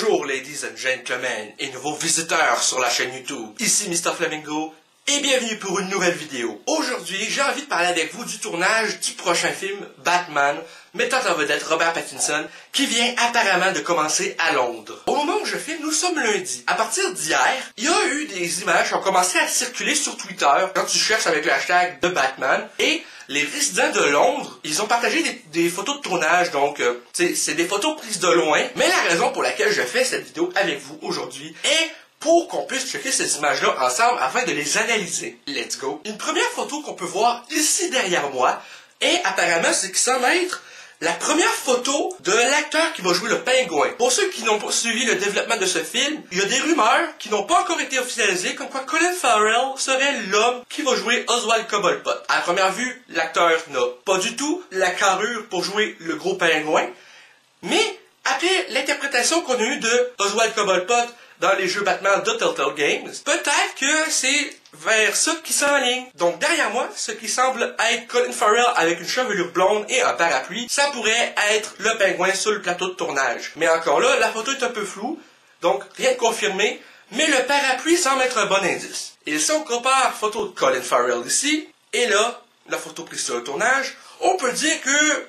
Bonjour ladies and gentlemen et nouveaux visiteurs sur la chaîne YouTube. Ici Mr Flamingo et bienvenue pour une nouvelle vidéo. Aujourd'hui, j'ai envie de parler avec vous du tournage du prochain film Batman, mettant en vedette Robert Pattinson, qui vient apparemment de commencer à Londres. Au moment où je filme, nous sommes lundi. À partir d'hier, il y a eu des images qui ont commencé à circuler sur Twitter quand tu cherches avec le hashtag de Batman et les résidents de Londres, ils ont partagé des photos de tournage, donc c'est des photos prises de loin. Mais la raison pour laquelle je fais cette vidéo avec vous aujourd'hui est pour qu'on puisse checker ces images-là ensemble afin de les analyser. Let's go! Une première photo qu'on peut voir ici derrière moi est apparemment ce qui semble être la première photo de l'acteur qui va jouer le pingouin. Pour ceux qui n'ont pas suivi le développement de ce film, il y a des rumeurs qui n'ont pas encore été officialisées comme quoi Colin Farrell serait l'homme qui va jouer Oswald Cobblepot. À première vue, l'acteur n'a pas du tout la carrure pour jouer le gros pingouin, mais après l'interprétation qu'on a eue de Oswald Cobblepot dans les jeux Batman de Telltale Games, peut-être que c'est vers ça qui s'enligne. Donc derrière moi, ce qui semble être Colin Farrell avec une chevelure blonde et un parapluie, ça pourrait être le pingouin sur le plateau de tournage. Mais encore là, la photo est un peu floue, donc rien de confirmé, mais le parapluie semble être un bon indice. Et si on compare photo de Colin Farrell ici, et là, la photo prise sur le tournage, on peut dire que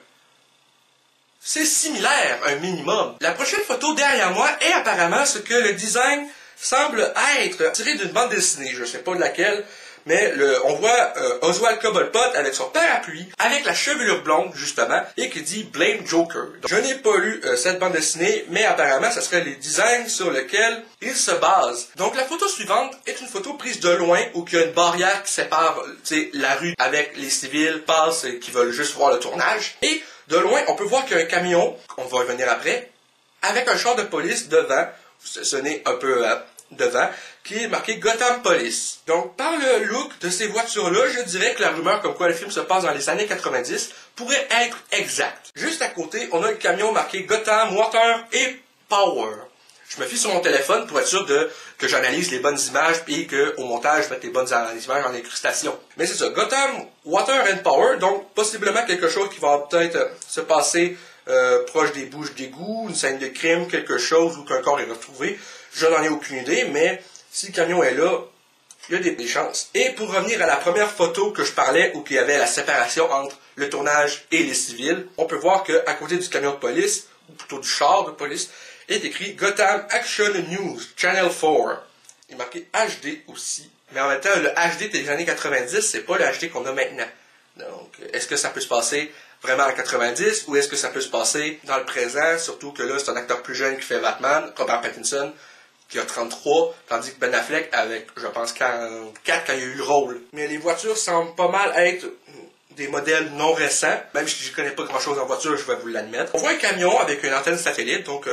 c'est similaire, un minimum. La prochaine photo derrière moi est apparemment ce que le design semble être tiré d'une bande dessinée. Je ne sais pas de laquelle, mais on voit Oswald Cobblepot avec son parapluie, avec la chevelure blonde justement, et qui dit Blame Joker. Donc, je n'ai pas lu cette bande dessinée, mais apparemment ce serait les designs sur lesquels il se base. Donc la photo suivante est une photo prise de loin, où il y a une barrière qui sépare la rue avec les civils passent et qui veulent juste voir le tournage. Et de loin, on peut voir qu'il y a un camion, on va revenir après, avec un char de police devant, ce n'est un peu devant, qui est marqué Gotham Police. Donc, par le look de ces voitures-là, je dirais que la rumeur comme quoi le film se passe dans les années 90 pourrait être exacte. Juste à côté, on a un camion marqué Gotham Water et Power. Je me fie sur mon téléphone pour être sûr que j'analyse les bonnes images et qu'au montage, je mette les bonnes images en incrustation. Mais c'est ça, Gotham, Water and Power, donc possiblement quelque chose qui va peut-être se passer proche des bouches d'égout, une scène de crime, quelque chose où qu'un corps est retrouvé. Je n'en ai aucune idée, mais si le camion est là, il y a des chances. Et pour revenir à la première photo que je parlais, où il y avait la séparation entre le tournage et les civils, on peut voir qu'à côté du camion de police, ou plutôt du char de police, est écrit Gotham Action News, Channel 4. Il est marqué HD aussi. Mais en même temps, le HD des années 90, c'est pas le HD qu'on a maintenant. Donc, est-ce que ça peut se passer vraiment en 90 ou est-ce que ça peut se passer dans le présent? Surtout que là, c'est un acteur plus jeune qui fait Batman, Robert Pattinson, qui a 33, tandis que Ben Affleck avec, je pense, 44 quand il a eu le rôle. Mais les voitures semblent pas mal être des modèles non récents. Même si je connais pas grand-chose en voiture, je vais vous l'admettre. On voit un camion avec une antenne satellite, donc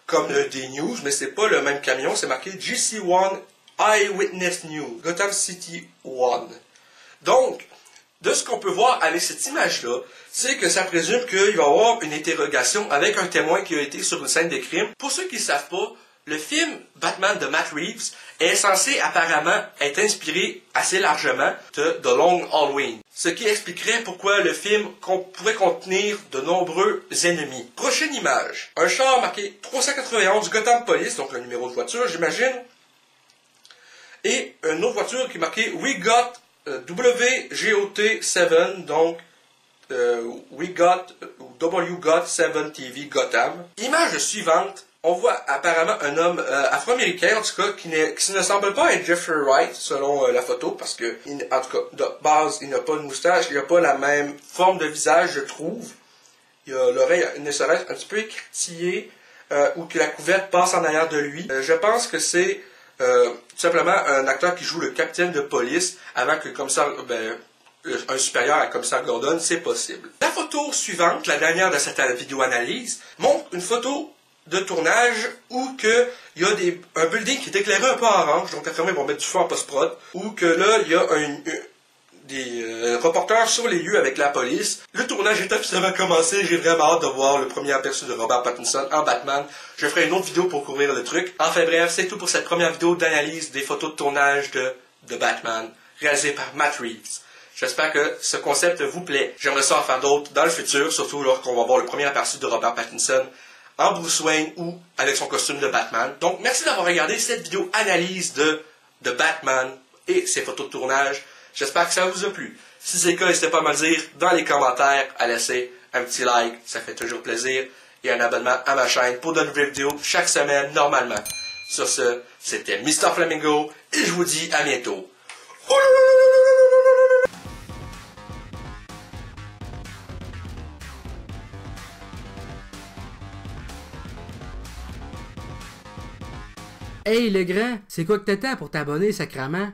comme des news, mais c'est pas le même camion, c'est marqué GC1 Eyewitness News, Gotham City 1. Donc, de ce qu'on peut voir avec cette image-là, c'est que ça présume qu'il va y avoir une interrogation avec un témoin qui a été sur une scène de crime. Pour ceux qui ne savent pas, le film Batman de Matt Reeves est censé apparemment être inspiré assez largement de The Long Halloween. Ce qui expliquerait pourquoi le film pourrait contenir de nombreux ennemis. Prochaine image. Un char marqué 391 Gotham Police, donc le numéro de voiture j'imagine. Et une autre voiture qui est marquée We Got WGOT7, donc We Got W-Got7 TV Gotham. Image suivante. On voit apparemment un homme afro-américain, en tout cas, qui ne semble pas être Jeffrey Wright, selon la photo, parce que, en tout cas, de base, il n'a pas de moustache, il n'a pas la même forme de visage, je trouve. Il a l'oreille, ne serait-ce un petit peu écartillée, ou que la couverte passe en arrière de lui. Je pense que c'est tout simplement un acteur qui joue le capitaine de police, avant que le commissaire, un supérieur à commissaire Gordon, c'est possible. La photo suivante, la dernière de cette vidéo-analyse, montre une photo de tournage où que il y a un building qui est éclairé un peu en orange, donc affirmé vont mettre du feu en post-prod, où que là il y a des reporters sur les lieux avec la police. Le tournage est officiellement commencé, j'ai vraiment hâte de voir le premier aperçu de Robert Pattinson en Batman. Je ferai une autre vidéo pour couvrir le truc. Enfin bref, c'est tout pour cette première vidéo d'analyse des photos de tournage de Batman, réalisée par Matt Reeves. J'espère que ce concept vous plaît. J'aimerais ça en faire d'autres dans le futur, surtout lorsqu'on va voir le premier aperçu de Robert Pattinson en Bruce Wayne ou avec son costume de Batman. Donc, merci d'avoir regardé cette vidéo analyse de Batman et ses photos de tournage. J'espère que ça vous a plu. Si c'est le cas, n'hésitez pas à me le dire dans les commentaires, à laisser un petit like, ça fait toujours plaisir, et un abonnement à ma chaîne pour de nouvelles vidéos chaque semaine, normalement. Sur ce, c'était Mr. Flamingo, et je vous dis à bientôt. Hey le grand, c'est quoi que t'attends pour t'abonner, sacrament?